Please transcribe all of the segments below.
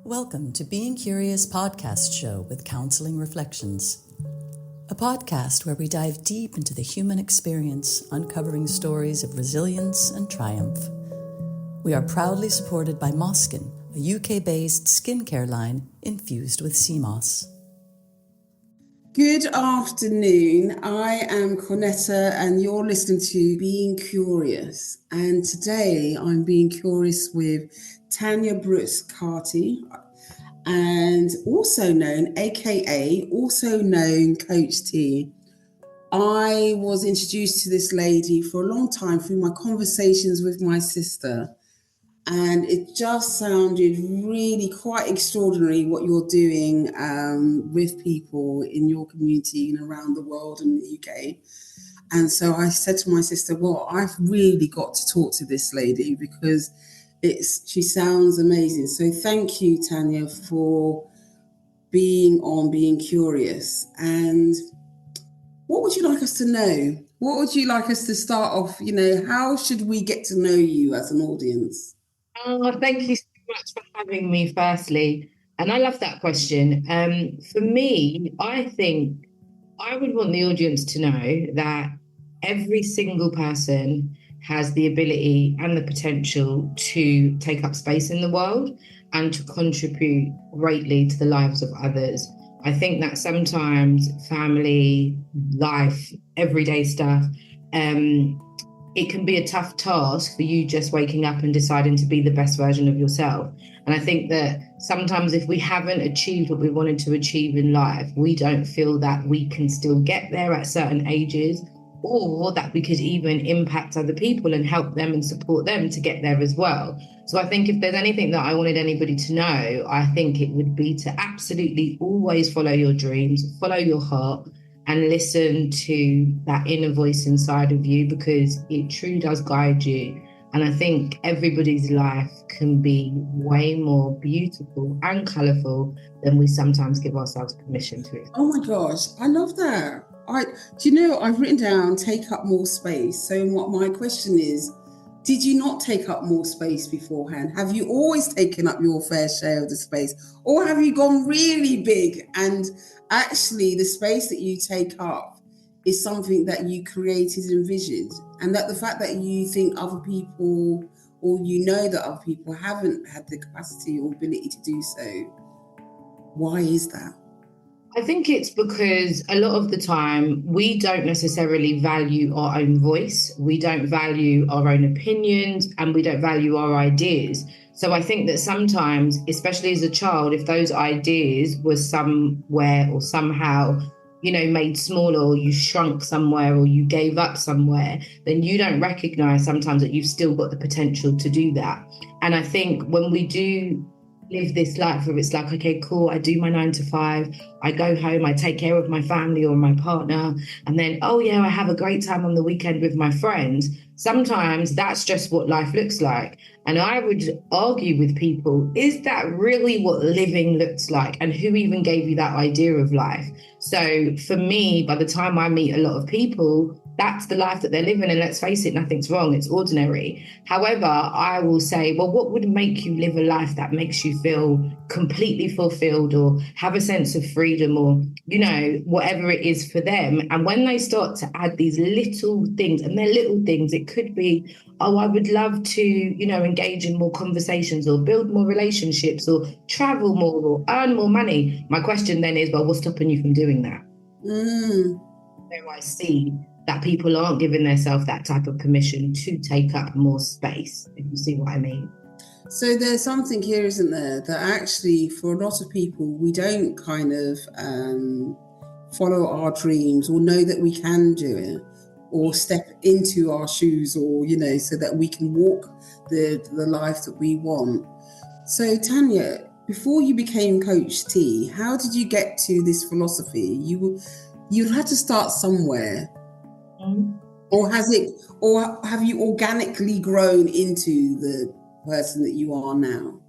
Welcome to Being Curious podcast show with Counselling Reflections, a podcast where we dive deep into the human experience, uncovering stories of resilience and triumph. We are proudly supported by Moskin, a UK-based skincare line infused with sea moss. Good afternoon. I am Cornetta and you're listening to Being Curious. And today I'm being curious with Tanya Brooks Carty, and also known, aka also known Coach T. I was introduced to this lady for a long time through my conversations with my sister. And it just sounded really quite extraordinary what you're doing with people in your community and around the world and the UK. And so I said to my sister, well, I've really got to talk to this lady because she sounds amazing. So thank you, Tanya, for being on Being Curious. And what would you like us to know? What would you like us to start off? How should we get to know you as an audience? Thank you so much for having me, firstly. And I love that question. For me, I think I would want the audience to know that every single person has the ability and the potential to take up space in the world and to contribute greatly to the lives of others. I think that sometimes family, life, everyday stuff, it can be a tough task for you just waking up and deciding to be the best version of yourself. And I think that sometimes if we haven't achieved what we wanted to achieve in life, we don't feel that we can still get there at certain ages, or that we could even impact other people and help them and support them to get there as well. So I think if there's anything that I wanted anybody to know, I think it would be to absolutely always follow your dreams, follow your heart, and listen to that inner voice inside of you, because it truly does guide you. And I think everybody's life can be way more beautiful and colourful than we sometimes give ourselves permission to. Oh my gosh, I love that. I've written down take up more space. So what my question is, did you not take up more space beforehand? Have you always taken up your fair share of the space? Or have you gone really big and actually the space that you take up is something that you created and envisioned? And that the fact that you think other people, or that other people haven't had the capacity or ability to do so, why is that? I think it's because a lot of the time we don't necessarily value our own voice, we don't value our own opinions, and we don't value our ideas. So I think that sometimes, especially as a child, if those ideas were somewhere or somehow, made smaller, or you shrunk somewhere, or you gave up somewhere, then you don't recognize sometimes that you've still got the potential to do that. And I think when we do live this life where it's like, okay, cool, I do my 9 to 5, I go home, I take care of my family or my partner, and then, oh yeah, I have a great time on the weekend with my friends. Sometimes that's just what life looks like. And I would argue with people, is that really what living looks like? And who even gave you that idea of life? So for me, by the time I meet a lot of people, that's the life that they're living. And let's face it, nothing's wrong. It's ordinary. However, I will say, well, what would make you live a life that makes you feel completely fulfilled or have a sense of freedom, or, whatever it is for them? And when they start to add these little things, and they're little things, it could be, oh, I would love to, engage in more conversations or build more relationships or travel more or earn more money. My question then is, well, what's stopping you from doing that? So I see that people aren't giving themselves that type of permission to take up more space, if you see what I mean. So there's something here, isn't there, that actually for a lot of people, we don't kind of follow our dreams or know that we can do it or step into our shoes, or, so that we can walk the life that we want. So Tanya, before you became Coach T, how did you get to this philosophy? You had to start somewhere. Or have you organically grown into the person that you are now?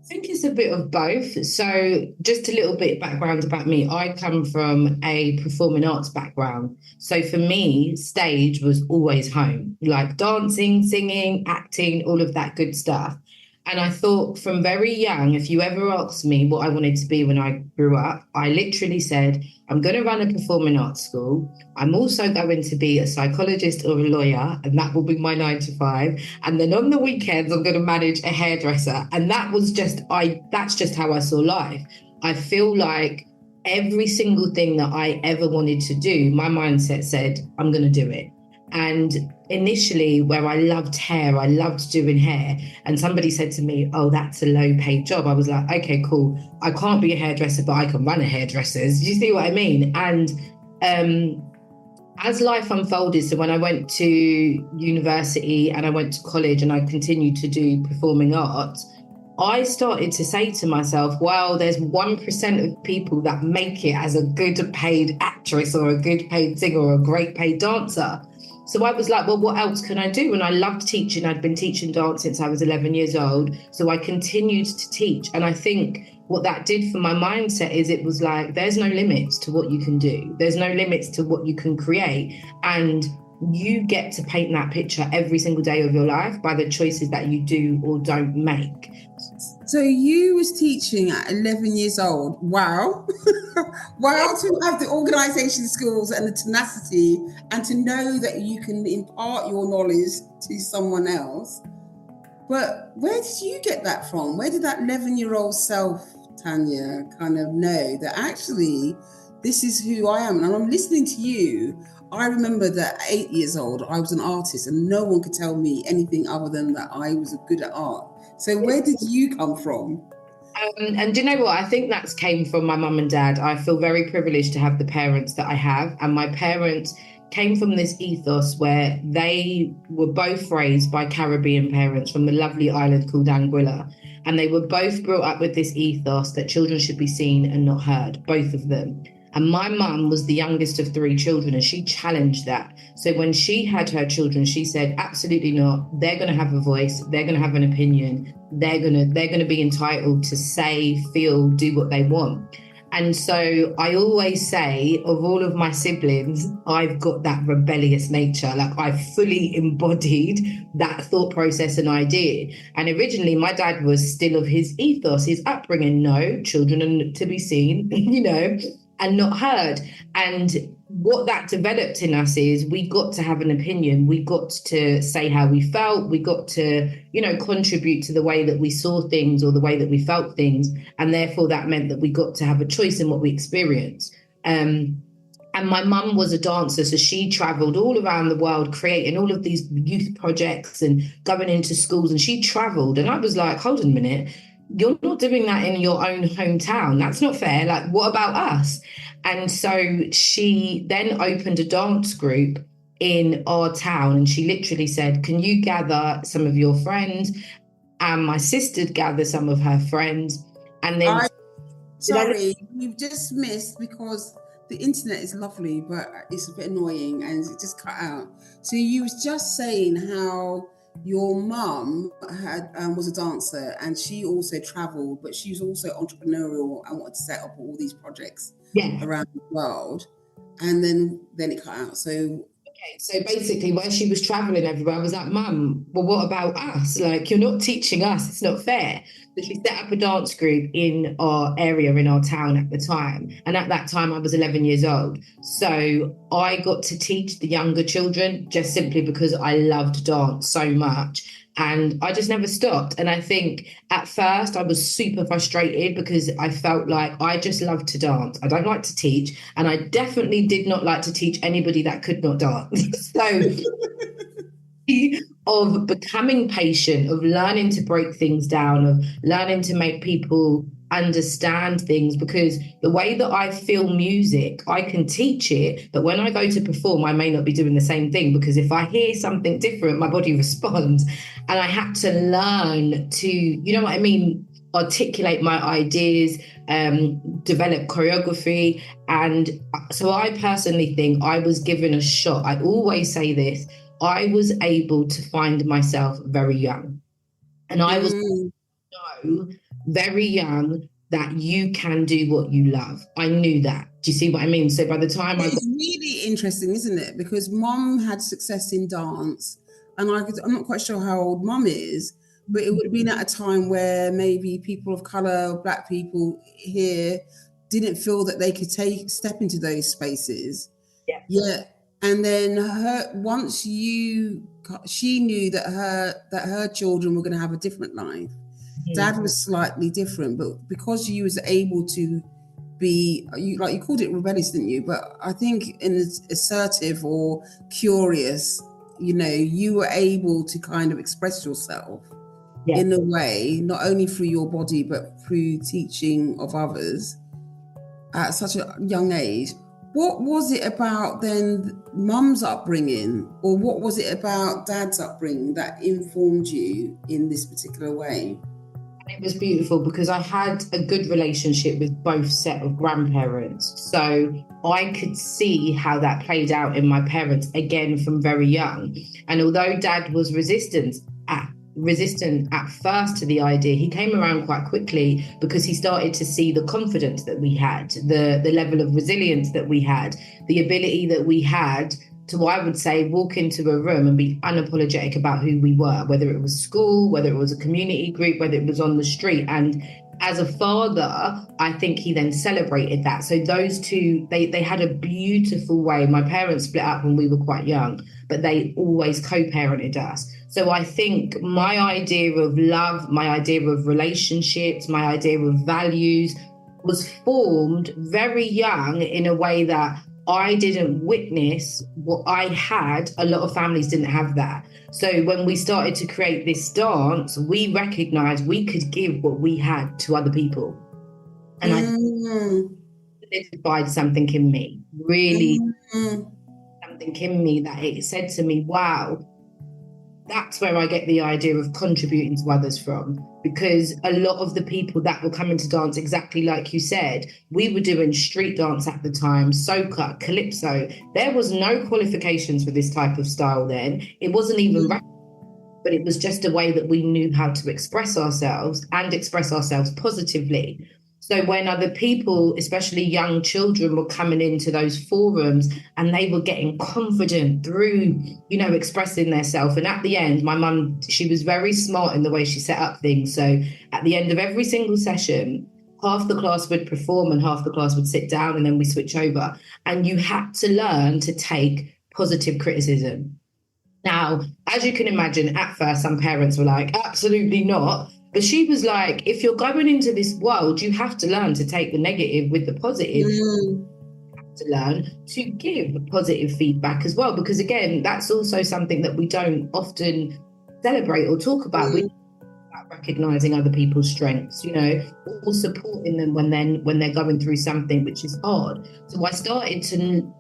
I think it's a bit of both. So just a little bit background about me. I come from a performing arts background. So for me, stage was always home, like dancing, singing, acting, all of that good stuff. And I thought from very young, if you ever asked me what I wanted to be when I grew up, I literally said, I'm going to run a performing arts school. I'm also going to be a psychologist or a lawyer, and that will be my 9 to 5. And then on the weekends, I'm going to manage a hairdresser. And that's just how I saw life. I feel like every single thing that I ever wanted to do, my mindset said, I'm going to do it. And initially, where I loved hair, I loved doing hair. And somebody said to me, oh, that's a low paid job. I was like, okay, cool. I can't be a hairdresser, but I can run a hairdresser's. Do you see what I mean? And as life unfolded, so when I went to university and I went to college and I continued to do performing arts, I started to say to myself, well, there's 1% of people that make it as a good paid actress or a good paid singer or a great paid dancer. So I was like, well, what else can I do? And I loved teaching. I'd been teaching dance since I was 11 years old. So I continued to teach. And I think what that did for my mindset is it was like, there's no limits to what you can do. There's no limits to what you can create. And you get to paint that picture every single day of your life by the choices that you do or don't make. So you was teaching at 11 years old. Wow. Wow, to have the organisation skills and the tenacity and to know that you can impart your knowledge to someone else. But where did you get that from? Where did that 11-year-old self, Tanya, kind of know that actually this is who I am? And I'm listening to you. I remember that at 8 years old, I was an artist and no one could tell me anything other than that I was good at art. So where did you come from? And do you know what? I think that came from my mum and dad. I feel very privileged to have the parents that I have. And my parents came from this ethos where they were both raised by Caribbean parents from the lovely island called Anguilla. And they were both brought up with this ethos that children should be seen and not heard, both of them. And my mum was the youngest of 3 children and she challenged that. So when she had her children, she said, absolutely not. They're going to have a voice. They're going to have an opinion. They're going to be entitled to say, feel, do what they want. And so I always say of all of my siblings, I've got that rebellious nature. Like I fully embodied that thought process and idea. And originally my dad was still of his ethos, his upbringing. No, children are to be seen, and not heard. And what that developed in us is we got to have an opinion. We got to say how we felt. We got to, contribute to the way that we saw things or the way that we felt things. And therefore that meant that we got to have a choice in what we experienced. And my mum was a dancer, so she traveled all around the world, creating all of these youth projects and going into schools. And she traveled. And I was like, hold on a minute. You're not doing that in your own hometown. That's not fair. Like, what about us? And so she then opened a dance group in our town. And she literally said, can you gather some of your friends? And my sister'd gather some of her friends. And then... Sorry, you've just missed because the internet is lovely, but it's a bit annoying and it just cut out. So you was just saying how your mum was a dancer and she also traveled, but she was also entrepreneurial and wanted to set up all these projects around the world. And then it cut out. So basically, while she was traveling everywhere, I was like, Mum, well, what about us? Like, you're not teaching us. It's not fair. So she set up a dance group in our area, in our town at the time. And at that time, I was 11 years old. So I got to teach the younger children just simply because I loved dance so much. And I just never stopped. And I think at first I was super frustrated because I felt like I just love to dance. I don't like to teach. And I definitely did not like to teach anybody that could not dance. So of becoming patient, of learning to break things down, of learning to make people understand things, because the way that I feel music, I can teach it, but when I go to perform, I may not be doing the same thing, because if I hear something different, my body responds. And I had to learn to, articulate my ideas, develop choreography. And so I personally think I was given a shot. I always say this, I was able to find myself very young. And I was very young that you can do what you love. I knew that. Do you see what I mean? So by the time it's really interesting, isn't it? Because Mum had success in dance, and I'm not quite sure how old Mum is, but it would have been at a time where maybe people of color, black people here, didn't feel that they could step into those spaces. Yeah. Yeah. And then she knew that her children were going to have a different life. Dad was slightly different, but because you was able to be, you called it rebellious, didn't you? But I think in assertive or curious, you were able to kind of express yourself in a way, not only through your body, but through teaching of others at such a young age. What was it about then mum's upbringing, or what was it about dad's upbringing that informed you in this particular way? It was beautiful because I had a good relationship with both set of grandparents. So I could see how that played out in my parents, again, from very young. And although dad was resistant at first to the idea, he came around quite quickly because he started to see the confidence that we had, the level of resilience that we had, the ability that we had to, I would say, walk into a room and be unapologetic about who we were, whether it was school, whether it was a community group, whether it was on the street. And as a father, I think he then celebrated that. So those two, they had a beautiful way. My parents split up when we were quite young, but they always co-parented us. So I think my idea of love, my idea of relationships, my idea of values was formed very young in a way that I didn't witness what I had. A lot of families didn't have that. So when we started to create this dance, we recognized we could give what we had to other people. And I solidified something in me, really something in me that it said to me, wow, that's where I get the idea of contributing to others from. Because a lot of the people that were coming to dance, exactly like you said, we were doing street dance at the time, soca, calypso. There was no qualifications for this type of style then. It wasn't even but it was just a way that we knew how to express ourselves and express ourselves positively. So when other people, especially young children, were coming into those forums and they were getting confident through, expressing themselves. And at the end, my mum, she was very smart in the way she set up things. So at the end of every single session, half the class would perform and half the class would sit down and then we switch over. And you had to learn to take positive criticism. Now, as you can imagine, at first, some parents were like, absolutely not. But she was like, if you're going into this world, you have to learn to take the negative with the positive. You have to learn to give positive feedback as well. Because again, that's also something that we don't often celebrate or talk about. We about recognizing other people's strengths, or supporting them when they're going through something which is hard. So I started to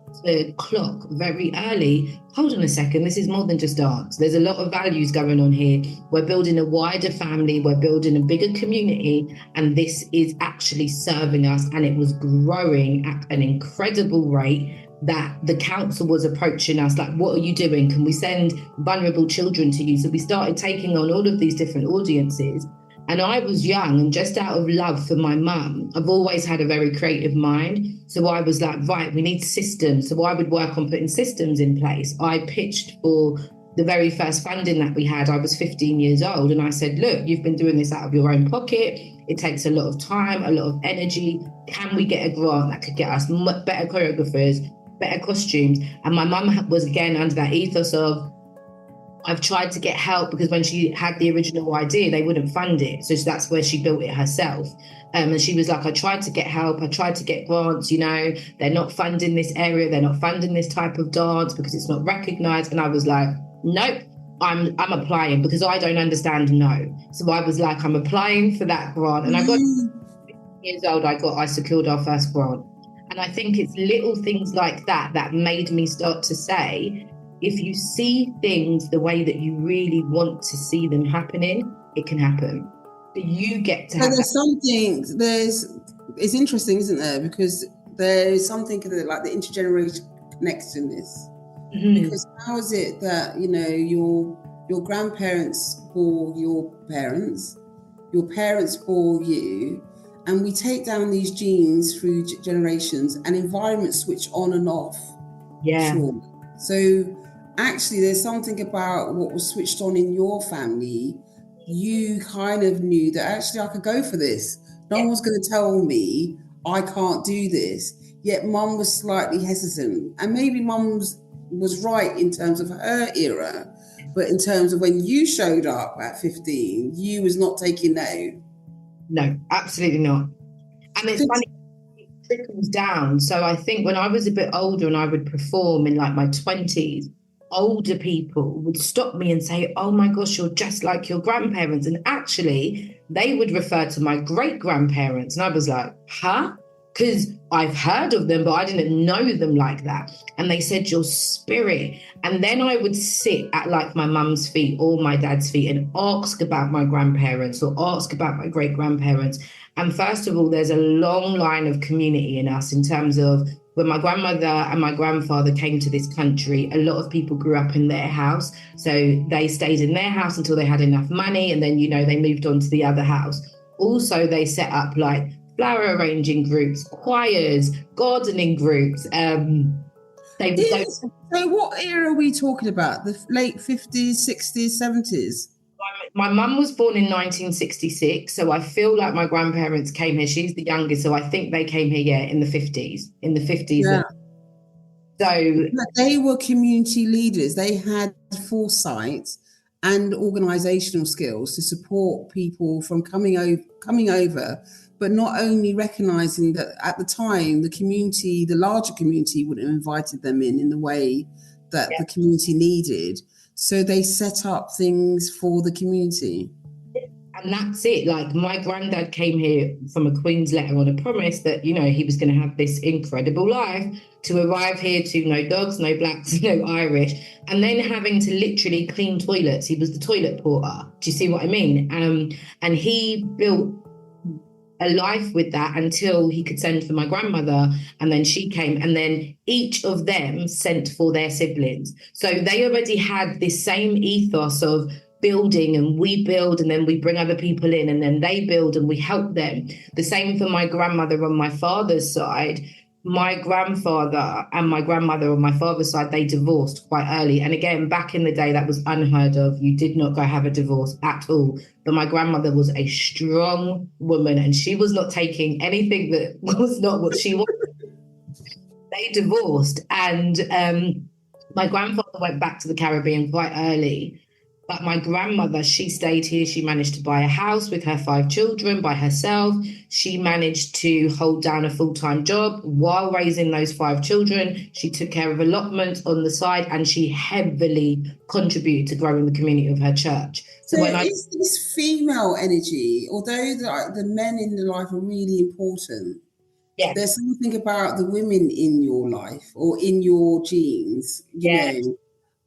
clock very early, hold on a second, this is more than just dance. There's a lot of values going on here. We're building a wider family, we're building a bigger community, and this is actually serving us. And it was growing at an incredible rate that the council was approaching us like, what are you doing? Can we send vulnerable children to you? So we started taking on all of these different audiences. And I was young, and just out of love for my mum, I've always had a very creative mind. So I was like, right, we need systems. So I would work on putting systems in place. I pitched for the very first funding that we had. I was 15 years old. And I said, look, you've been doing this out of your own pocket. It takes a lot of time, a lot of energy. Can we get a grant that could get us better choreographers, better costumes? And my mum was again under that ethos of, I've tried to get help, because when she had the original idea, they wouldn't fund it. So that's where she built it herself. And she was like, I tried to get help. I tried to get grants, they're not funding this area. They're not funding this type of dance because it's not recognized. And I was like, nope, I'm applying because I don't understand no. So I was like, I'm applying for that grant. And I got 15 years old, I secured our first grant. And I think it's little things like that that made me start to say, if you see things the way that you really want to see them happening, it can happen. But you get to have it's interesting, isn't there? Because there is something like the intergenerational connectedness. Because how is it that, your grandparents bore your parents bore you, and we take down these genes through generations, and environments switch on and off. Yeah. Trauma. So actually, there's something about what was switched on in your family you kind of knew that actually I could go for this. No one was going to tell me I can't do this. Yet mum was slightly hesitant. And maybe mum was right in terms of her era. But in terms of when you showed up at 15, you was not taking no. No, absolutely not. And it's funny, it trickles down. So I think when I was a bit older and I would perform in like my 20s, older people would stop me and say, oh my gosh, you're just like your grandparents. And actually, they would refer to my great-grandparents. And I was like, huh? Because I've heard of them, but I didn't know them like that. And they said, your spirit. And then I would sit at like my mum's feet or my dad's feet and ask about my grandparents or ask about my great-grandparents. And first of all, there's a long line of community in us in terms of when my grandmother and my grandfather came to this country, a lot of people grew up in their house. So they stayed in their house until they had enough money. And then, they moved on to the other house. Also, they set up like flower arranging groups, choirs, gardening groups. So what era are we talking about? The late 50s, 60s, 70s? My mum was born in 1966, so I feel like my grandparents came here. She's the youngest, so I think they came here, in the 50s. Yeah. So they were community leaders. They had foresight and organizational skills to support people from coming over, but not only recognizing that at the time, the larger community would have invited them in the way that the community needed. So they set up things for the community. And that's it. Like my granddad came here from a Queen's letter on a promise that, he was going to have this incredible life, to arrive here to no dogs, no blacks, no Irish, and then having to literally clean toilets. He was the toilet porter. Do you see what I mean? And he built a life with that until he could send for my grandmother, and then she came, and then each of them sent for their siblings. So they already had this same ethos of building, and we build and then we bring other people in, and then they build and we help them. The same for my grandmother on my father's side. My grandfather and my grandmother on my father's side, they divorced quite early. And again, back in the day, that was unheard of. You did not go have a divorce at all. But my grandmother was a strong woman, and she was not taking anything that was not what she wanted. They divorced, and my grandfather went back to the Caribbean quite early. But my grandmother, she stayed here. She managed to buy a house with her 5 children by herself. She managed to hold down a full-time job while raising those 5 children. She took care of allotments on the side, and she heavily contributed to growing the community of her church. So is this female energy, although the men in the life are really important, there's something about the women in your life or in your genes, you know,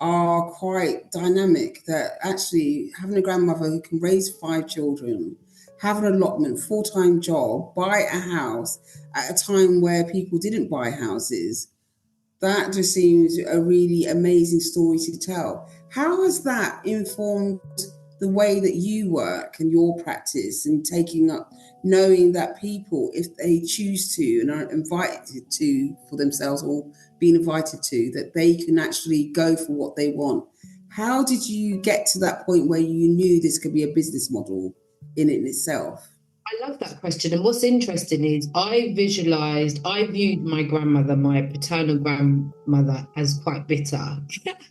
are quite dynamic, that actually having a grandmother who can raise 5 children, have an allotment, full-time job, buy a house at a time where people didn't buy houses, that just seems a really amazing story to tell. How has that informed the way that you work and your practice and taking up, knowing that people, if they choose to and are invited to for themselves or being invited to, that they can actually go for what they want? How did you get to that point where you knew this could be a business model in itself? I love that question. And what's interesting is I viewed my grandmother, my paternal grandmother, as quite bitter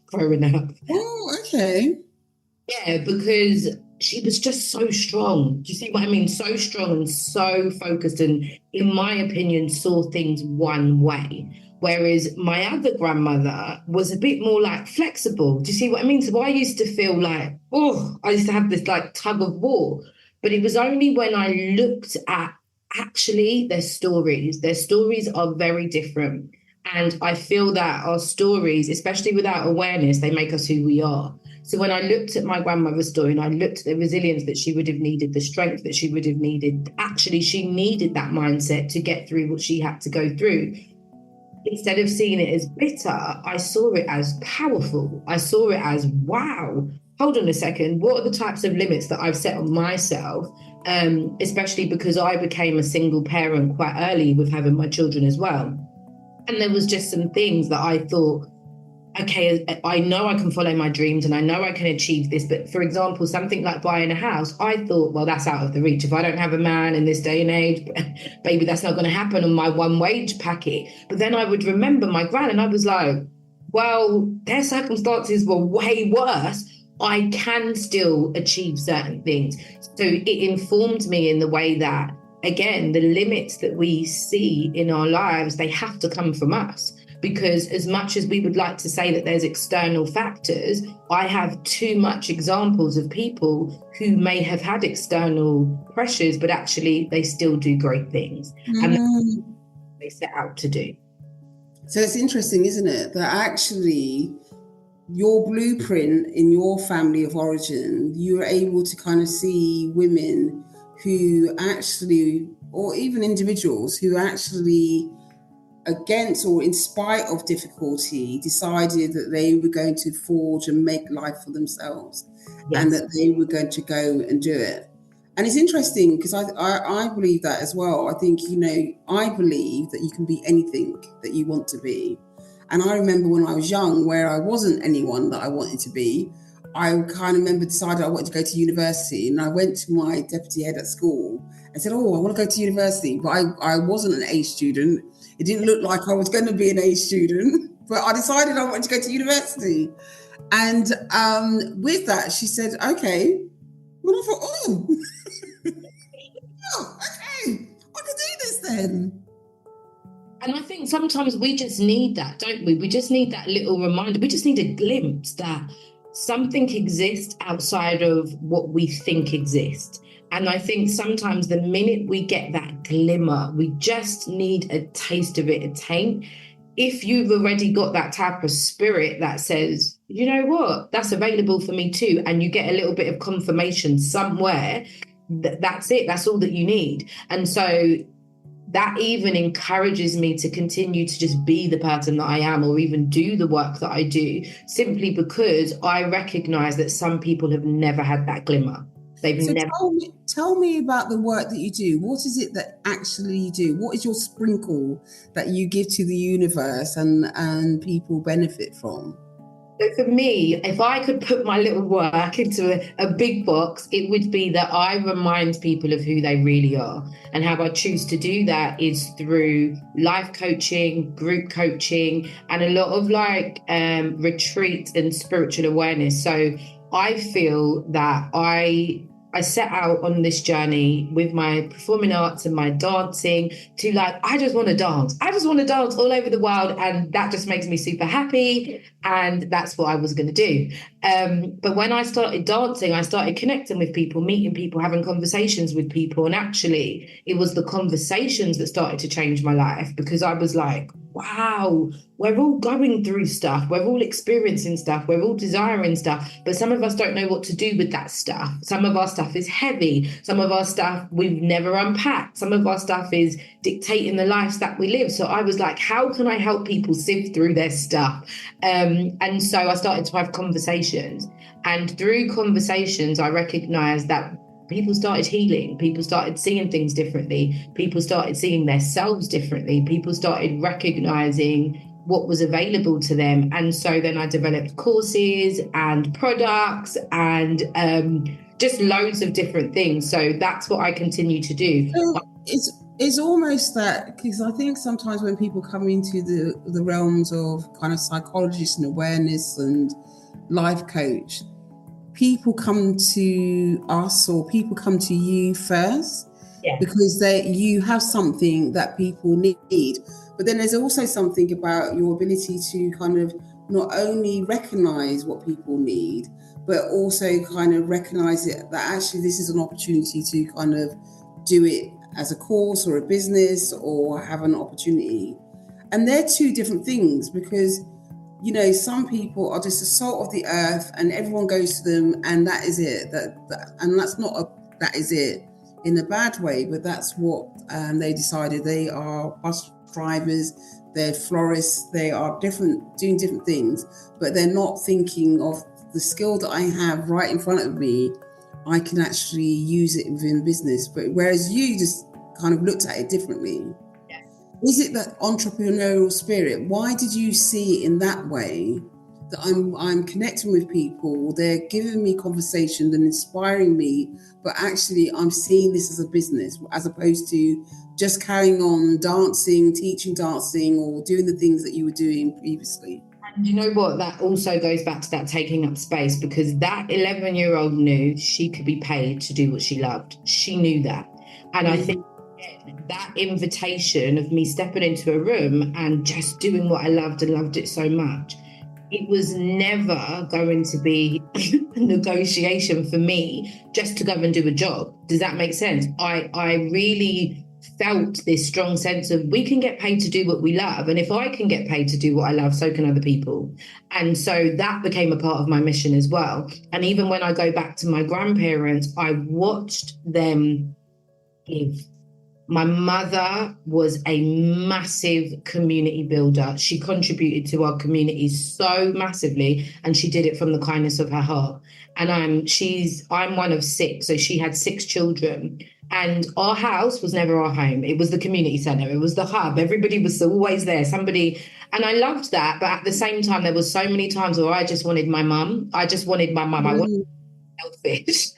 growing up. Oh, okay. Yeah, because she was just so strong. Do you see what I mean? So strong and so focused, and in my opinion, saw things one way. Whereas my other grandmother was a bit more like flexible. Do you see what I mean? So I used to feel like, I used to have this like tug of war. But it was only when I looked at actually their stories are very different. And I feel that our stories, especially without awareness, they make us who we are. So when I looked at my grandmother's story and I looked at the resilience that she would have needed, the strength that she would have needed, actually she needed that mindset to get through what she had to go through. Instead of seeing it as bitter, I saw it as powerful. I saw it as, wow, hold on a second, what are the types of limits that I've set on myself? Especially because I became a single parent quite early with having my children as well. And there was just some things that I thought, okay, I know I can follow my dreams and I know I can achieve this. But for example, something like buying a house, I thought, well, that's out of the reach. If I don't have a man in this day and age, baby, that's not going to happen on my one wage packet. But then I would remember my gran and I was like, well, their circumstances were way worse. I can still achieve certain things. So it informed me in the way that, again, the limits that we see in our lives, they have to come from us. Because as much as we would like to say that there's external factors, I have too much examples of people who may have had external pressures, but actually they still do great things. And that's what they set out to do. So it's interesting, isn't it, that actually your blueprint in your family of origin, you're able to kind of see women who actually, or even individuals who actually, against or in spite of difficulty, decided that they were going to forge and make life for themselves. Yes. And that they were going to go and do it. And it's interesting because I believe that as well. I think, I believe that you can be anything that you want to be. And I remember when I was young, where I wasn't anyone that I wanted to be, I kind of remember decided I wanted to go to university, and I went to my deputy head at school and said, I want to go to university, but I wasn't an A student. It didn't look like I was going to be an A student, but I decided I wanted to go to university. And with that, she said, okay. Well, I thought, okay, I can do this then. And I think sometimes we just need that, don't we? We just need that little reminder. We just need a glimpse that something exists outside of what we think exists. And I think sometimes the minute we get that glimmer, we just need a taste of it, a taint. If you've already got that type of spirit that says, you know what, that's available for me too, and you get a little bit of confirmation somewhere, that's it, that's all that you need. And so that even encourages me to continue to just be the person that I am, or even do the work that I do, simply because I recognize that some people have never had that glimmer. Tell me about the work that you do. What is it that actually you do? What is your sprinkle that you give to the universe and people benefit from? So for me, if I could put my little work into a big box, it would be that I remind people of who they really are. And how I choose to do that is through life coaching, group coaching, and a lot of retreat and spiritual awareness. So I feel that I set out on this journey with my performing arts and my dancing to I just want to dance. I just want to dance all over the world. And that just makes me super happy. And that's what I was going to do. But when I started dancing, I started connecting with people, meeting people, having conversations with people. And actually, it was the conversations that started to change my life, because I was like, wow, we're all going through stuff. We're all experiencing stuff. We're all desiring stuff. But some of us don't know what to do with that stuff. Some of our stuff is heavy. Some of our stuff we've never unpacked. Some of our stuff is dictating the lives that we live. So I was like, how can I help people sift through their stuff? And so I started to have conversations. And through conversations, I recognized that people started healing. People started seeing things differently. People started seeing themselves differently. People started recognizing what was available to them. And so then I developed courses and products and just loads of different things. So that's what I continue to do. So it's almost that, because I think sometimes when people come into the realms of kind of psychologist and awareness and life coach, people come to us, or people come to you first, because you have something that people need. But then there's also something about your ability to kind of not only recognize what people need, but also kind of recognize it, that actually this is an opportunity to kind of do it as a course or a business, or have an opportunity. And they're two different things, because some people are just the salt of the earth and everyone goes to them and that is it. And that's not that is it in a bad way, but that's what they decided. They are bus drivers, they're florists, they are doing different things, but they're not thinking of the skill that I have right in front of me. I can actually use it within business. But whereas you just kind of looked at it differently. Is it that entrepreneurial spirit? Why did you see it in that way? that I'm connecting with people, they're giving me conversation and inspiring me, but actually I'm seeing this as a business as opposed to just carrying on dancing, teaching dancing, or doing the things that you were doing previously. And you know what? That also goes back to that taking up space, because that 11-year-old knew she could be paid to do what she loved. She knew that. And I think that invitation of me stepping into a room and just doing what I loved and loved it so much, it was never going to be a negotiation for me just to go and do a job. Does that make sense? I really felt this strong sense of we can get paid to do what we love. And if I can get paid to do what I love, so can other people. And so that became a part of my mission as well. And even when I go back to my grandparents, I watched them give. My mother was a massive community builder. She contributed to our community so massively, and she did it from the kindness of her heart. And I'm one of 6, so she had 6 children. And our house was never our home. It was the community centre. It was the hub. Everybody was always there. And I loved that. But at the same time, there was so many times where I just wanted my mum. I wanted selfish.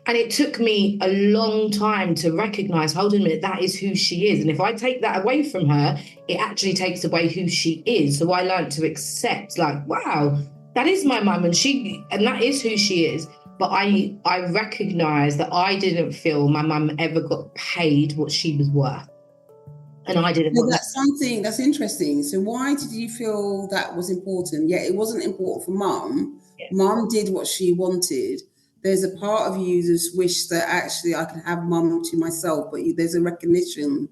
And it took me a long time to recognize, hold on a minute, that is who she is. And if I take that away from her, it actually takes away who she is. So I learned to accept, like, wow, that is my mum, and that is who she is. But I recognize that I didn't feel my mum ever got paid what she was worth. And I didn't. Well, that's something that's interesting. So why did you feel that was important? Yeah, it wasn't important for mum. Yeah. Mum did what she wanted. There's a part of you that wish that actually I could have mum to myself, but there's a recognition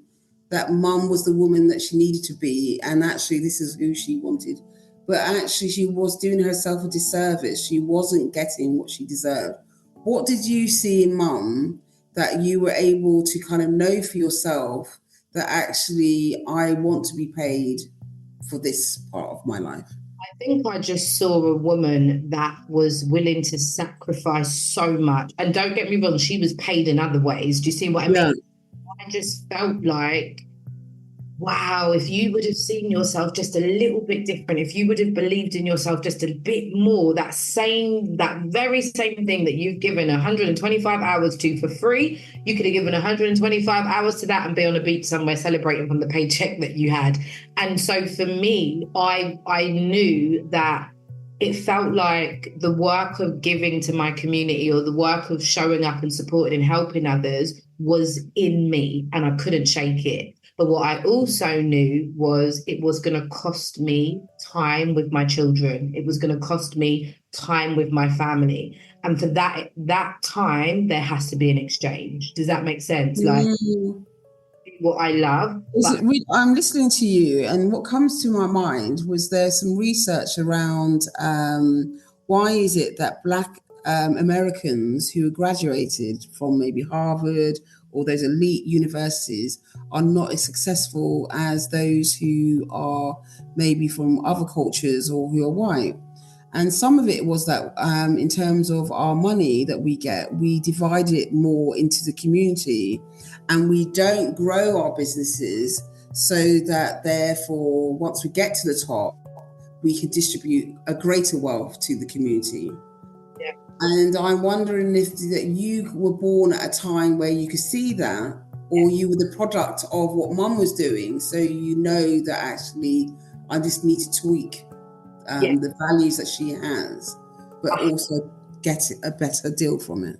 that mum was the woman that she needed to be, and actually this is who she wanted. But actually she was doing herself a disservice. She wasn't getting what she deserved. What did you see in mum that you were able to kind of know for yourself that actually I want to be paid for this part of my life? I think I just saw a woman that was willing to sacrifice so much. And don't get me wrong, she was paid in other ways. Do you see what I mean? I just felt like, wow, if you would have seen yourself just a little bit different, if you would have believed in yourself just a bit more, that very same thing that you've given 125 hours to for free, you could have given 125 hours to that and be on a beach somewhere celebrating from the paycheck that you had. And so for me, I knew that it felt like the work of giving to my community, or the work of showing up and supporting and helping others, was in me, and I couldn't shake it. But what I also knew was it was going to cost me time with my children. It was going to cost me time with my family. And for that time, there has to be an exchange. Does that make sense? Like, what I love. I'm listening to you, and what comes to my mind was there's some research around why is it that Black Americans who graduated from maybe Harvard or those elite universities are not as successful as those who are maybe from other cultures or who are white. And some of it was that in terms of our money that we get, we divide it more into the community, and we don't grow our businesses so that therefore once we get to the top, we can distribute a greater wealth to the community. Yeah. And I'm wondering if that you were born at a time where you could see that, or you were the product of what mum was doing. So you know that actually I just need to tweak the values that she has, but also get a better deal from it.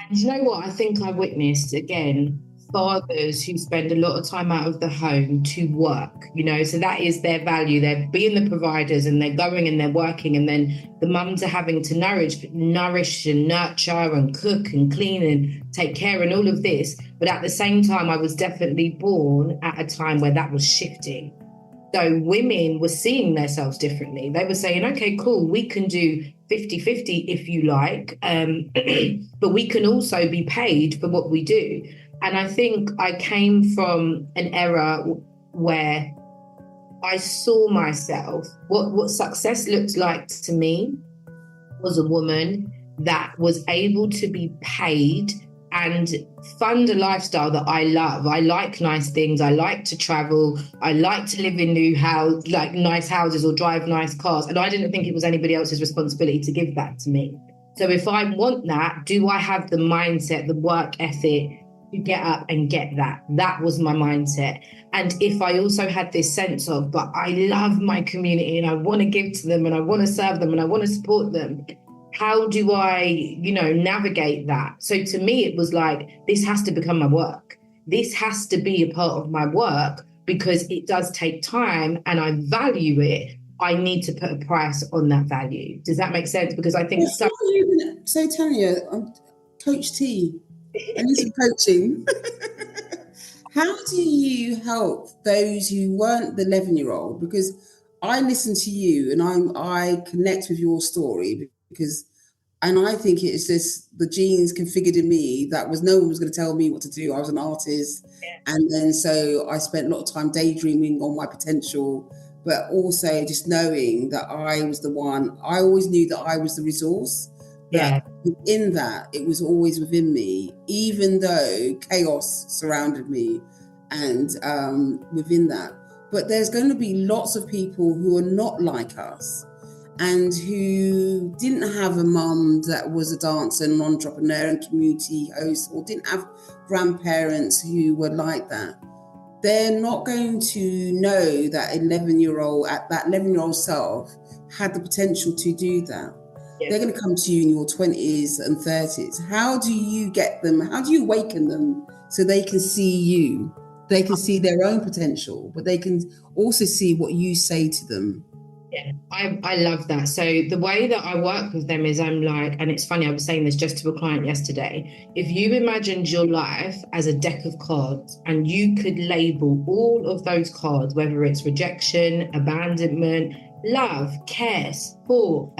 And you know what? I think I witnessed, again, fathers who spend a lot of time out of the home to work, so that is their value. They're being the providers, and they're going and they're working, and then the mums are having to nourish and nurture and cook and clean and take care and all of this. But at the same time, I was definitely born at a time where that was shifting. So women were seeing themselves differently. They were saying, okay, cool, we can do 50-50 if you like, but we can also be paid for what we do. And I think I came from an era where I saw myself, what success looked like to me was a woman that was able to be paid and fund a lifestyle that I love. I like nice things. I like to travel. I like to live in nice houses or drive nice cars. And I didn't think it was anybody else's responsibility to give that to me. So if I want that, do I have the mindset, the work ethic to get up and get that? That was my mindset. And if I also had this sense of, but I love my community and I want to give to them and I want to serve them and I want to support them, how do I, navigate that? So to me, it was like, this has to become my work. This has to be a part of my work because it does take time and I value it. I need to put a price on that value. Does that make sense? Because I think So Tanya, I'm Coach T. I need some coaching. How do you help those who weren't the 11-year-old? Because I listen to you and I connect with your story and I think it's just the genes configured in me that no one was going to tell me what to do. I was an artist. Yeah. And then so I spent a lot of time daydreaming on my potential, but also just knowing that I was the one. I always knew that I was the resource. Yeah. In that, it was always within me, even though chaos surrounded me and within that. But there's going to be lots of people who are not like us and who didn't have a mum that was a dancer and an entrepreneur and community host, or didn't have grandparents who were like that. They're not going to know that 11-year-old self had the potential to do that. Yeah. They're going to come to you in your 20s and 30s. How do you get them? How do you awaken them so they can see you? They can see their own potential, but they can also see what you say to them. Yeah, I love that. So the way that I work with them is I'm like, and it's funny, I was saying this just to a client yesterday. If you imagined your life as a deck of cards and you could label all of those cards, whether it's rejection, abandonment, love, care, support,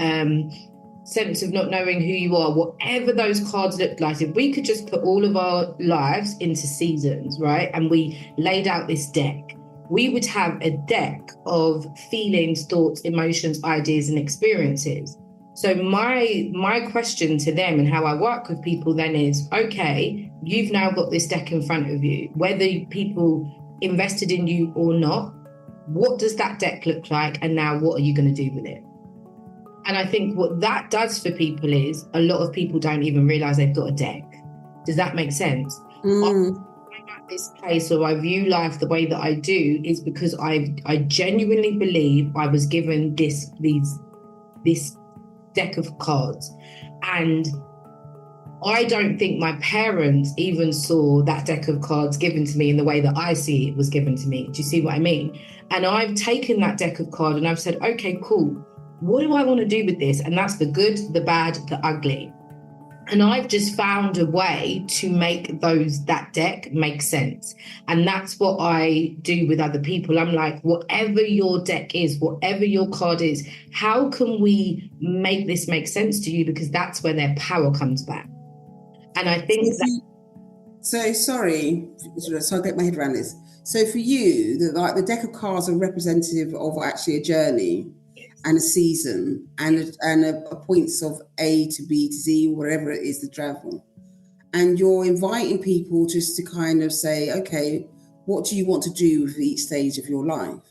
sense of not knowing who you are, whatever those cards look like, if we could just put all of our lives into seasons, right? And we laid out this deck, we would have a deck of feelings, thoughts, emotions, ideas, and experiences. So my question to them and how I work with people then is, okay, you've now got this deck in front of you, whether people invested in you or not, what does that deck look like? And now what are you going to do with it? And I think what that does for people is a lot of people don't even realize they've got a deck. This make sense? I'm at this place where I view life the way that I do is because I genuinely believe I was given this deck of cards. And I don't think my parents even saw that deck of cards given to me in the way that I see it was given to me. Do you see what I mean? And I've taken that deck of cards and I've said, okay, cool. What do I want to do with this? And that's the good, the bad, the ugly. And I've just found a way to make that deck make sense. And that's what I do with other people. I'm like, whatever your deck is, whatever your card is, how can we make this make sense to you? Because that's where their power comes back. And I think so I'll get my head around this. So for you, the deck of cards are representative of actually a journey and a season and a points of A to B to Z, whatever it is, the travel. And you're inviting people just to kind of say, okay, what do you want to do with each stage of your life?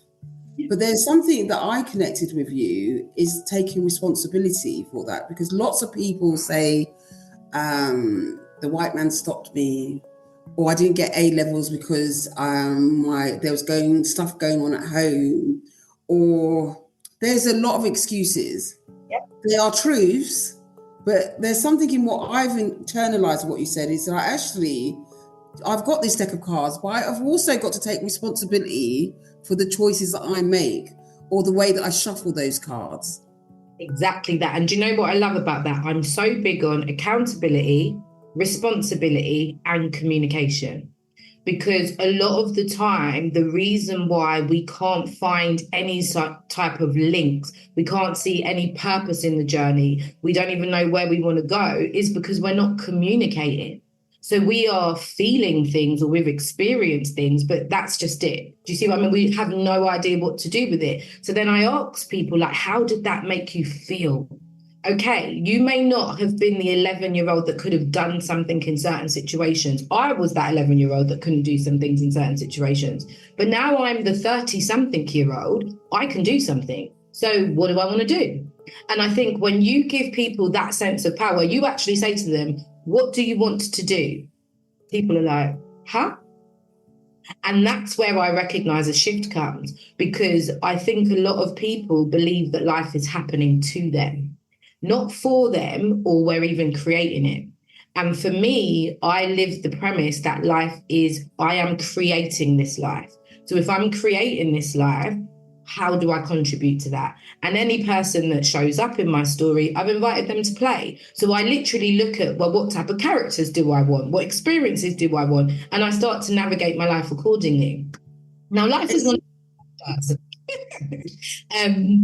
But there's something that I connected with you is taking responsibility for that, because lots of people say, the white man stopped me, or I didn't get A levels because there was stuff going on at home, or there's a lot of excuses. Yep. They are truths, but there's something in what I've internalized what you said is that I've got this deck of cards, but I've also got to take responsibility for the choices that I make or the way that I shuffle those cards. Exactly that. And do you know what I love about that? I'm so big on accountability, responsibility, and communication. Because a lot of the time, the reason why we can't find any type of links, we can't see any purpose in the journey, we don't even know where we want to go, is because we're not communicating. So we are feeling things or we've experienced things, but that's just it. Do you see what I mean? We have no idea what to do with it. So then I ask people, like, how did that make you feel? okay, you may not have been the 11-year-old that could have done something in certain situations. I was that 11-year-old that couldn't do some things in certain situations. But now I'm the 30-something-year-old, I can do something. So what do I want to do? And I think when you give people that sense of power, you actually say to them, what do you want to do? People are like, huh? And that's where I recognize a shift comes, because I think a lot of people believe that life is happening to them, not for them, or we're even creating it. And for me, I live the premise that life is, I am creating this life. So if I'm creating this life, how do I contribute to that? And any person that shows up in my story, I've invited them to play. So I literally look at, well, what type of characters do I want? What experiences do I want? And I start to navigate my life accordingly. Now, life is not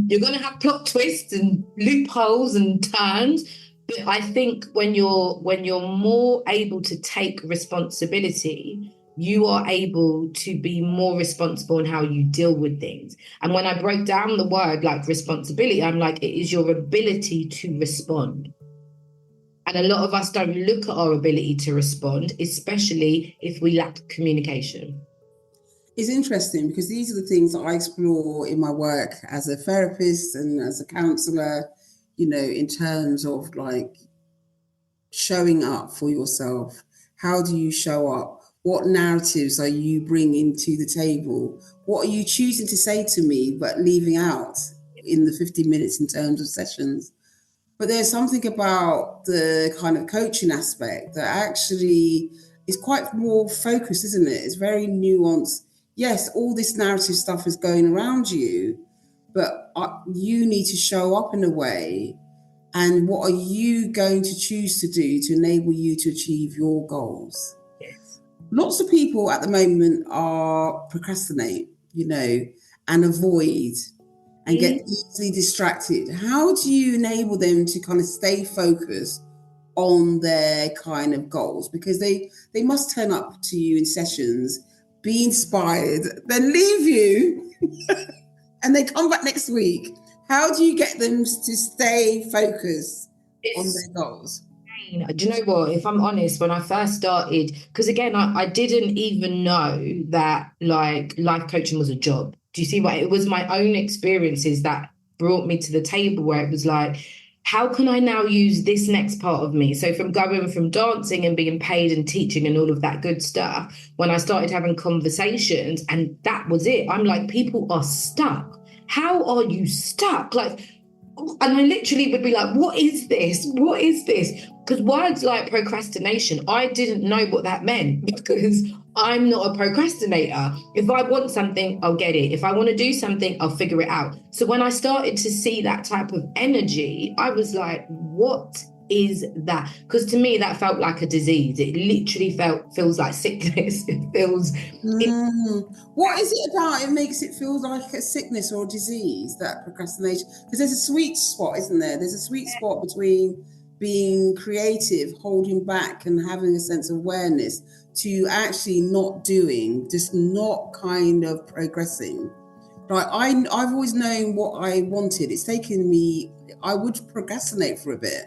you're going to have plot twists and loopholes and turns. But I think when you're more able to take responsibility, you are able to be more responsible in how you deal with things. And when I break down the word like responsibility, I'm like, it is your ability to respond. And a lot of us don't look at our ability to respond, especially if we lack communication. It's interesting because these are the things that I explore in my work as a therapist and as a counselor, you know, in terms of like showing up for yourself. How do you show up? What narratives are you bringing to the table? What are you choosing to say to me, but leaving out in the 50 minutes in terms of sessions? But there's something about the kind of coaching aspect that actually is quite more focused, isn't it? It's very nuanced. Yes, all this narrative stuff is going around you, but you need to show up in a way. And what are you going to choose to do to enable you to achieve your goals? Yes. Lots of people at the moment are procrastinate, you know, and avoid and get easily distracted. How do you enable them to kind of stay focused on their kind of goals? Because they must turn up to you in sessions, be inspired, then leave you and they come back next week. How do you get them to stay focused on their goals? Do you know what? If I'm honest, when I first started, because again, I didn't even know that like life coaching was a job. Do you see what? It was my own experiences that brought me to the table where it was like, how can I now use this next part of me? So from going from dancing and being paid and teaching and all of that good stuff, when I started having conversations, and that was it. I'm like, people are stuck. How are you stuck? Like, and I literally would be like, what is this? What is this? Because words like procrastination, I didn't know what that meant because I'm not a procrastinator. If I want something, I'll get it. If I want to do something, I'll figure it out. So when I started to see that type of energy, I was like, what is that? Because to me, that felt like a disease. It literally feels like sickness. It feels... What is it about it makes it feel like a sickness or a disease, that procrastination? Because there's a sweet spot, isn't there? There's a sweet spot between being creative, holding back and having a sense of awareness, to actually not doing, just not kind of progressing. Like I've always known what I wanted. It's taken me, I would procrastinate for a bit.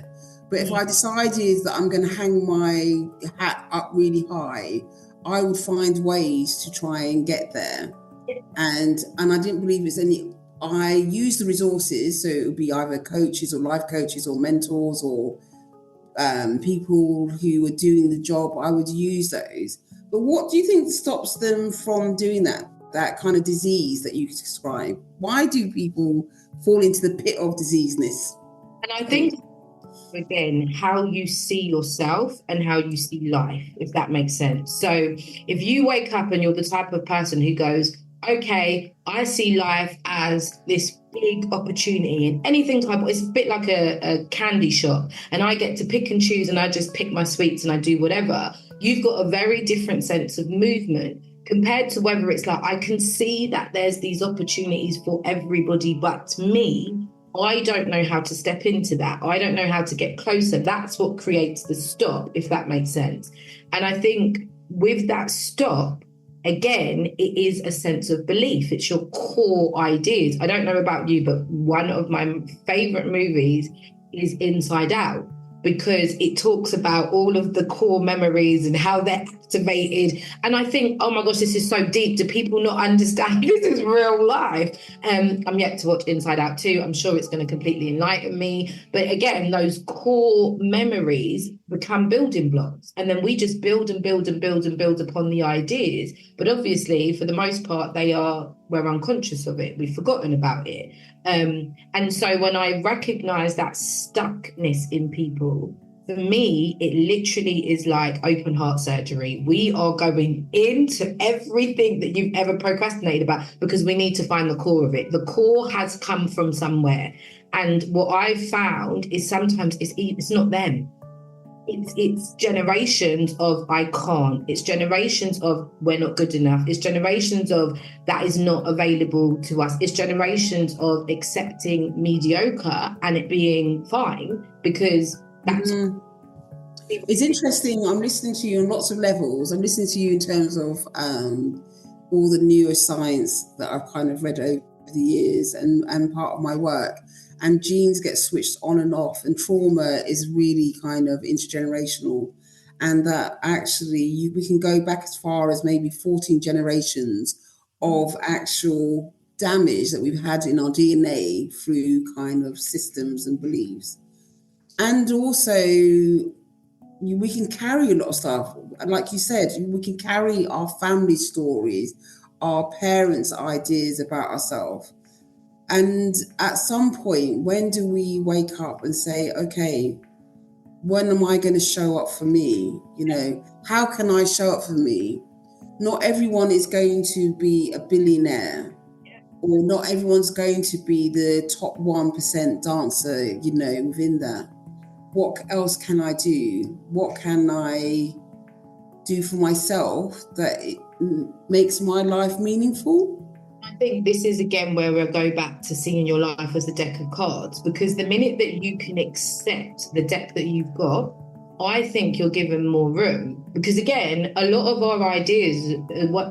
But if I decided that I'm going to hang my hat up really high, I would find ways to try and get there. And I didn't believe it's any, I use the resources. So it would be either coaches or life coaches or mentors or people who were doing the job. I would use those. But what do you think stops them from doing that kind of disease that you describe? Why do people fall into the pit of diseaseness? And I think, again, how you see yourself and how you see life, if that makes sense. So if you wake up and you're the type of person who goes, okay, I see life as this big opportunity and anything type of, it's a bit like a candy shop and I get to pick and choose and I just pick my sweets and I do whatever. You've got a very different sense of movement compared to whether it's like, I can see that there's these opportunities for everybody but me. I don't know how to step into that. I don't know how to get closer. That's what creates the stop, if that makes sense. And I think with that stop, again, it is a sense of belief. It's your core ideas. I don't know about you, but one of my favorite movies is Inside Out, because it talks about all of the core memories and how they're activated. And I think, oh my gosh, this is so deep. Do people not understand this is real life? I'm yet to watch Inside Out 2. I'm sure it's going to completely enlighten me. But again, those core memories become building blocks. And then we just build and build and build and build upon the ideas. But obviously, for the most part, we're unconscious of it. We've forgotten about it. And so when I recognize that stuckness in people, for me, it literally is like open heart surgery. We are going into everything that you've ever procrastinated about because we need to find the core of it. The core has come from somewhere. And what I've found is sometimes it's not them. It's generations of I can't. It's generations of we're not good enough. It's generations of that is not available to us. It's generations of accepting mediocre and it being fine because that's... It's interesting. I'm listening to you on lots of levels. I'm listening to you in terms of all the neuroscience that I've kind of read over the years and part of my work. And genes get switched on and off, and trauma is really kind of intergenerational. And that actually we can go back as far as maybe 14 generations of actual damage that we've had in our DNA through kind of systems and beliefs. And also, we can carry a lot of stuff. Like you said, we can carry our family stories, our parents' ideas about ourselves. And at some point, when do we wake up and say, okay, when am I going to show up for me? You know, how can I show up for me? Not everyone is going to be a billionaire, or not everyone's going to be the top 1% dancer, you know, within that. What else can I do? What can I do for myself that it makes my life meaningful? I think this is again where we'll go back to seeing your life as a deck of cards, because the minute that you can accept the deck that you've got, I think you're given more room. Because again, a lot of our ideas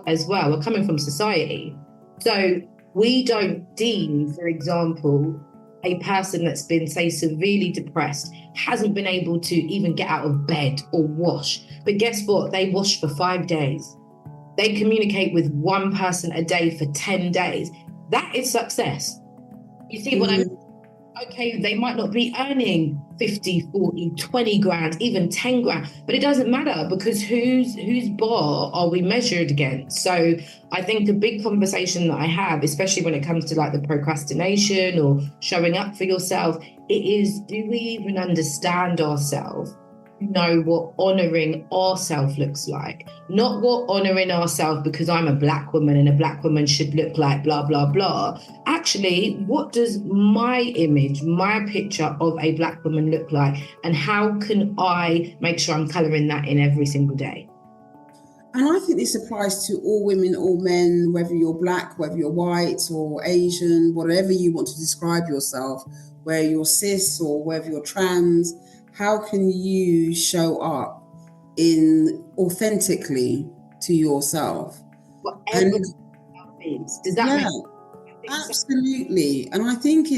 as well are coming from society. So we don't deem, for example, a person that's been, say, severely depressed, hasn't been able to even get out of bed or wash. But guess what? They wash for 5 days. They communicate with one person a day for 10 days. That is success. You see what I mean? Okay, they might not be earning 50, 40, 20 grand, even 10 grand, but it doesn't matter because whose bar are we measured against? So I think a big conversation that I have, especially when it comes to like the procrastination or showing up for yourself, it is, do we even understand ourselves? Know what honoring ourselves looks like, not what honoring ourselves because I'm a black woman and a black woman should look like blah blah blah. Actually, what does my image, my picture of a black woman look like, and how can I make sure I'm colouring that in every single day? And I think this applies to all women, all men, whether you're black, whether you're white or Asian, whatever you want to describe yourself, whether you're cis or whether you're trans. How can you show up authentically to yourself? Whatever means. Does that make sense? Absolutely. And I think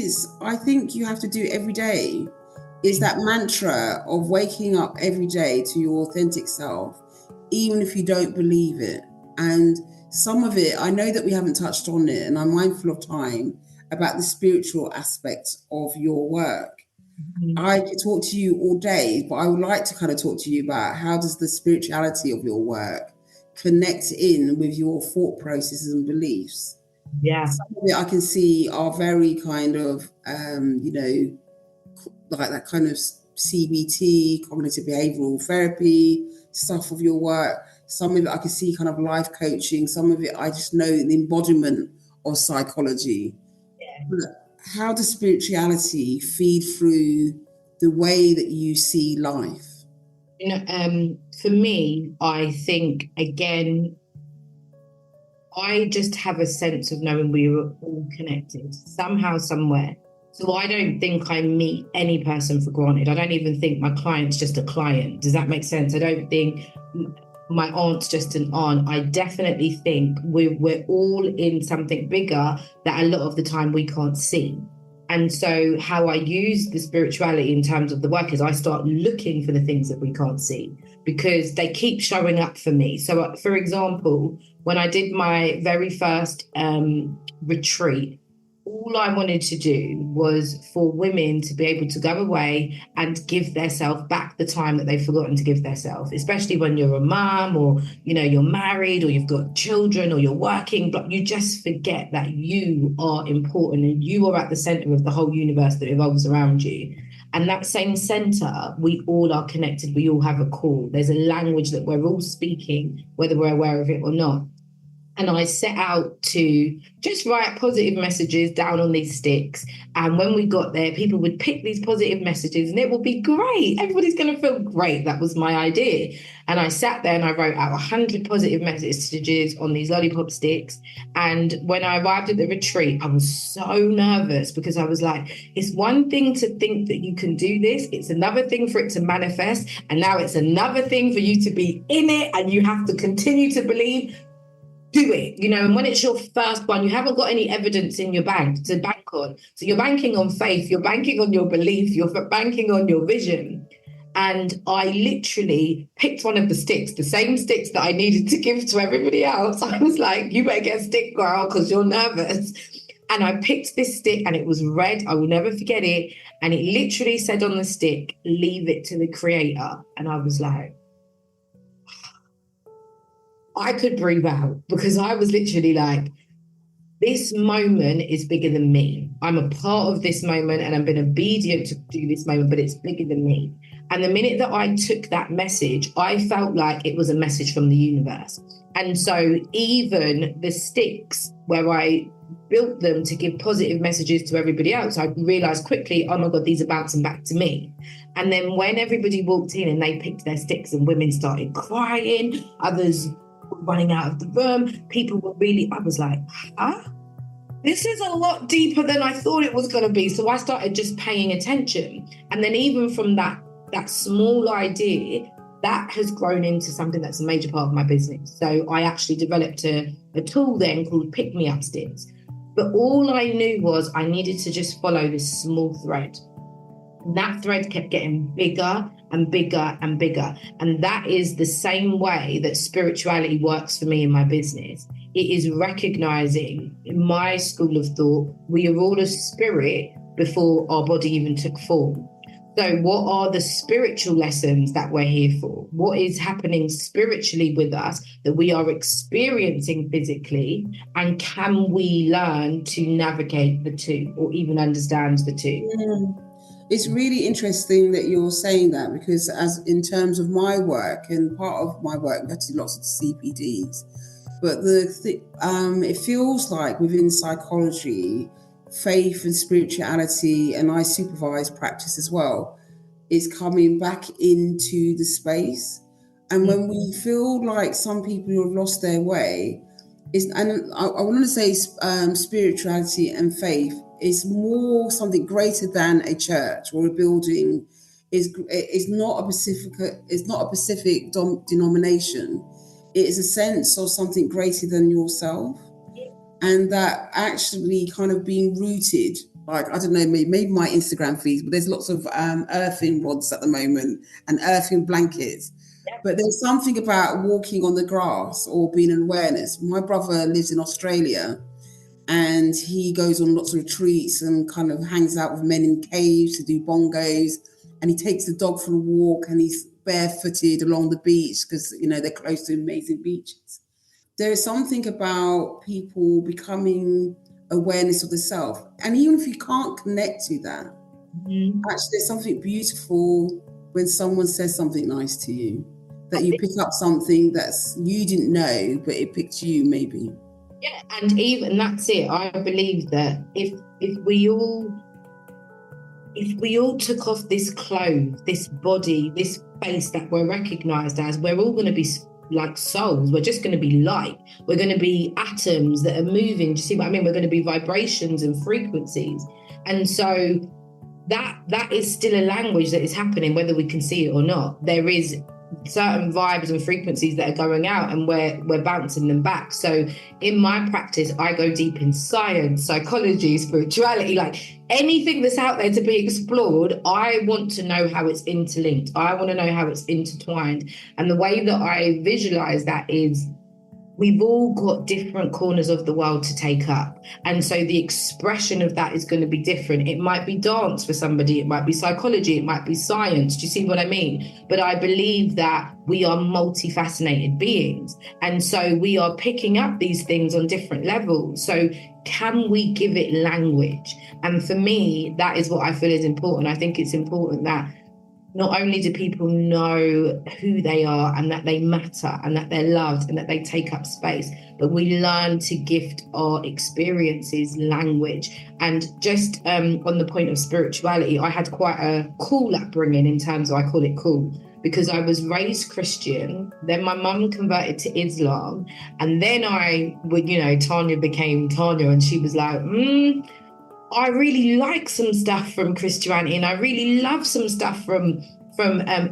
you have to do it every day. Is that mantra of waking up every day to your authentic self, even if you don't believe it. And some of it, I know that we haven't touched on it, and I'm mindful of time, about the spiritual aspect of your work. I could talk to you all day, but I would like to kind of talk to you about how does the spirituality of your work connect in with your thought processes and beliefs. Yeah. Some of it I can see are very kind of, like that kind of CBT, cognitive behavioral therapy stuff of your work. Some of it I can see kind of life coaching. Some of it I just know the embodiment of psychology. Yeah. But how does spirituality feed through the way that you see life? For me, I think, again, I just have a sense of knowing we are all connected somehow, somewhere. So I don't think I meet any person for granted. I don't even think my client's just a client. Does that make sense? I don't think my aunt's just an aunt. I definitely think we're all in something bigger that a lot of the time we can't see. And so how I use the spirituality in terms of the work is I start looking for the things that we can't see, because they keep showing up for me. So, for example, when I did my very first retreat, all I wanted to do was for women to be able to go away and give themselves back the time that they've forgotten to give themselves, especially when you're a mom, or, you know, you're married, or you've got children, or you're working, but you just forget that you are important and you are at the center of the whole universe that revolves around you. And that same center, we all are connected. We all have a call. There's a language that we're all speaking, whether we're aware of it or not. And I set out to just write positive messages down on these sticks. And when we got there, people would pick these positive messages and it would be great. Everybody's going to feel great. That was my idea. And I sat there and I wrote out 100 positive messages on these lollipop sticks. And when I arrived at the retreat, I was so nervous, because I was like, it's one thing to think that you can do this. It's another thing for it to manifest. And now it's another thing for you to be in it. And you have to continue to believe. Do it, you know, and when it's your first one, you haven't got any evidence in your bank to bank on. So you're banking on faith, you're banking on your belief, you're banking on your vision. And I literally picked one of the sticks, the same sticks that I needed to give to everybody else. I was like, you better get a stick, girl, because you're nervous. And I picked this stick and it was red. I will never forget it. And it literally said on the stick, leave it to the creator. And I was like, I could breathe out, because I was literally like, this moment is bigger than me. I'm a part of this moment and I've been obedient to do this moment, but it's bigger than me. And the minute that I took that message, I felt like it was a message from the universe. And so even the sticks where I built them to give positive messages to everybody else, I realized quickly, oh my God, these are bouncing back to me. And then when everybody walked in and they picked their sticks and women started crying, others running out of the room, people were really, I was like, huh? This is a lot deeper than I thought it was going to be. So I started just paying attention. And then even from that small idea, that has grown into something that's a major part of my business. So I actually developed a tool then called Pick Me Up Sticks. But all I knew was I needed to just follow this small thread. And that thread kept getting bigger and bigger and bigger. And that is the same way that spirituality works for me in my business. It is recognizing, in my school of thought, we are all a spirit before our body even took form. So what are the spiritual lessons that we're here for? What is happening spiritually with us that we are experiencing physically? And can we learn to navigate the two, or even understand the two? It's really interesting that you're saying that, because as in terms of my work, and part of my work, I do lots of CPDs, but it feels like within psychology, faith and spirituality, and I supervise practice as well, is coming back into the space. And when we feel like some people who have lost their way, and I want to say spirituality and faith is more something greater than a church or a building. Is not a specific denomination. It is a sense of something greater than yourself, and that actually kind of being rooted. Like, I don't know, maybe my Instagram feeds, but there's lots of earthing rods at the moment and earthing blankets. But there's something about walking on the grass or being an awareness. My brother lives in Australia, and he goes on lots of retreats and kind of hangs out with men in caves to do bongos. And he takes the dog for a walk, and he's barefooted along the beach because, you know, they're close to amazing beaches. There is something about people becoming awareness of the self. And even if you can't connect to that, actually there's something beautiful when someone says something nice to you, that you pick up something that's you didn't know, but it picked you maybe. Yeah, and even that's it. I believe that if we all took off this clothes, this body, this face that we're recognized as, we're all going to be like souls. We're just going to be light. We're going to be atoms that are moving. Do you see what I mean? We're going to be vibrations and frequencies. And so that is still a language that is happening, whether we can see it or not. There is certain vibes and frequencies that are going out, and we're bouncing them back. So in my practice, I go deep in science, psychology, spirituality, like anything that's out there to be explored. I want to know how it's interlinked. I want to know how it's intertwined. And the way that I visualize that is we've all got different corners of the world to take up. And so the expression of that is going to be different. It might be dance for somebody, it might be psychology, it might be science. Do you see what I mean? But I believe that we are multifaceted beings. And so we are picking up these things on different levels. So can we give it language? And for me, that is what I feel is important. I think it's important that not only do people know who they are and that they matter and that they're loved and that they take up space, but we learn to gift our experiences language. And just on the point of spirituality, I had quite a cool upbringing in terms of, I call it cool, because I was raised Christian. Then my mum converted to Islam. And then Tanya became Tanya, and she was like, I really like some stuff from Christianity and I really love some stuff from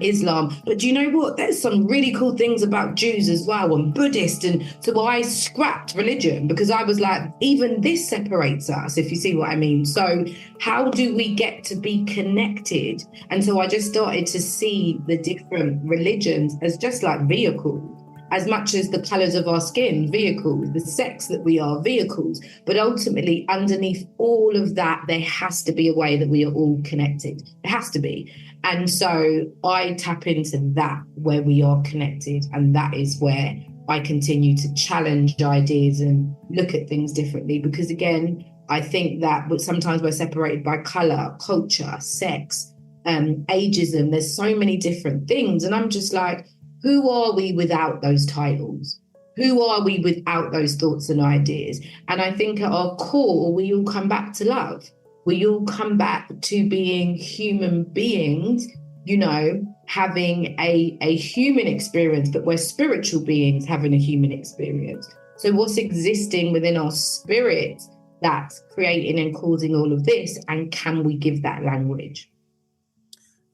Islam. But do you know what? There's some really cool things about Jews as well, and Buddhist. And so I scrapped religion because I was like, even this separates us, if you see what I mean. So how do we get to be connected? And so I just started to see the different religions as just like vehicles. As much as the colours of our skin, vehicles, the sex that we are, vehicles. But ultimately, underneath all of that, there has to be a way that we are all connected. There has to be. And so I tap into that, where we are connected. And that is where I continue to challenge ideas and look at things differently. Because again, I think that sometimes we're separated by colour, culture, sex, ageism. There's so many different things. And I'm just like, who are we without those titles? Who are we without those thoughts and ideas? And I think at our core, we all come back to love. We all come back to being human beings, having a human experience, but we're spiritual beings having a human experience. So what's existing within our spirit that's creating and causing all of this? And can we give that language?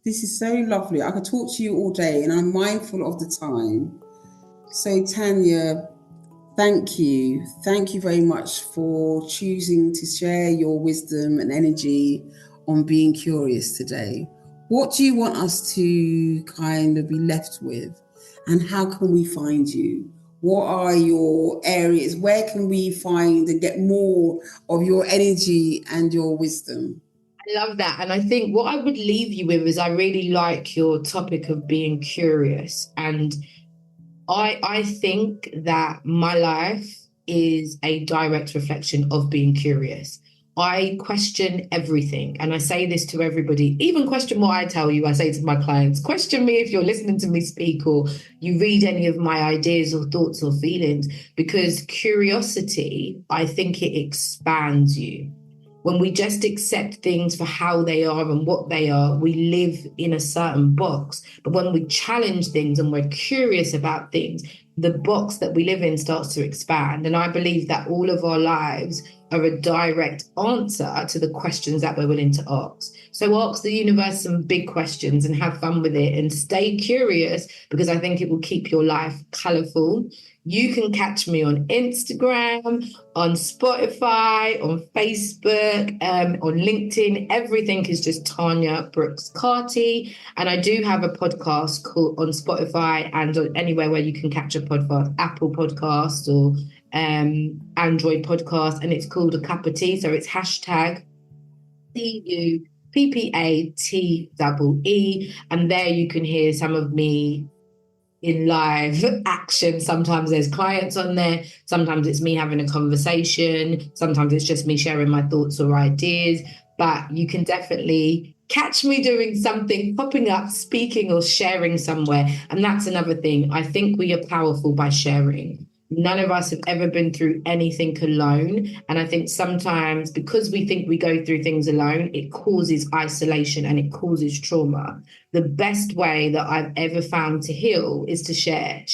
This is so lovely. I could talk to you all day, and I'm mindful of the time. So Tanya, thank you. Thank you very much for choosing to share your wisdom and energy on being curious today. What do you want us to kind of be left with? And how can we find you? What are your areas? Where can we find and get more of your energy and your wisdom? I love that. And I think what I would leave you with is I really like your topic of being curious. And I think that my life is a direct reflection of being curious. I question everything. And I say this to everybody, even question what I tell you. I say to my clients, question me if you're listening to me speak or you read any of my ideas or thoughts or feelings, because curiosity, I think it expands you. When we just accept things for how they are and what they are, we live in a certain box. But when we challenge things and we're curious about things, the box that we live in starts to expand. And I believe that all of our lives are a direct answer to the questions that we're willing to ask. So ask the universe some big questions and have fun with it and stay curious, because I think it will keep your life colourful. You can catch me on Instagram, on Spotify, on Facebook, on LinkedIn. Everything is just Tanya Brooks Carty. And I do have a podcast called on Spotify and on anywhere where you can catch a podcast, Apple Podcast or Android Podcast, and it's called A Cup of Tea. So it's hashtag CUPPATEE. And there you can hear some of me in live action. Sometimes there's clients on there. Sometimes it's me having a conversation. Sometimes it's just me sharing my thoughts or ideas. But you can definitely catch me doing something, popping up, speaking or sharing somewhere. And that's another thing. I think we are powerful by sharing. None of us have ever been through anything alone. And I think sometimes because we think we go through things alone, it causes isolation and it causes trauma. The best way that I've ever found to heal is to share.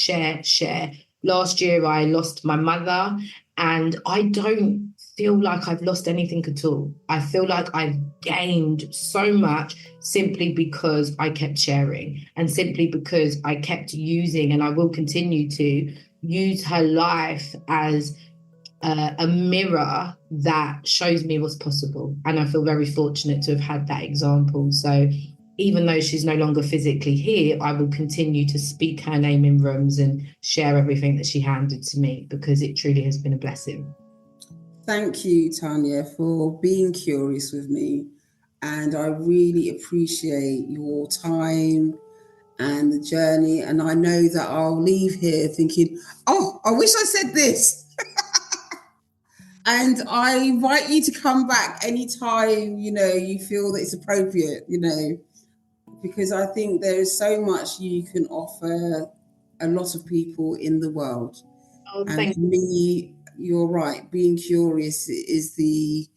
Last year, I lost my mother, and I don't feel like I've lost anything at all. I feel like I've gained so much simply because I kept sharing, and simply because I kept using, and I will continue to use her life as a mirror that shows me what's possible. And I feel very fortunate to have had that example. So even though she's no longer physically here, I will continue to speak her name in rooms and share everything that she handed to me, because it truly has been a blessing. Thank you, Tanya, for being curious with me. And I really appreciate your time and the journey. And I know that I'll leave here thinking, oh, I wish I said this. And I invite you to come back anytime, you feel that it's appropriate, because I think there is so much you can offer a lot of people in the world. Oh, And for me, you're right, being curious is the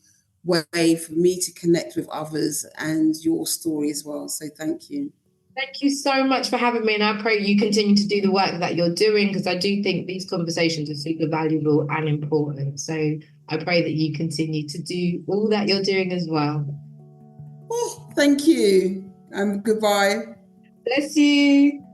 way for me to connect with others and your story as well. So thank you. Thank you so much for having me, and I pray you continue to do the work that you're doing, because I do think these conversations are super valuable and important. So I pray that you continue to do all that you're doing as well. Oh, thank you, and goodbye. Bless you.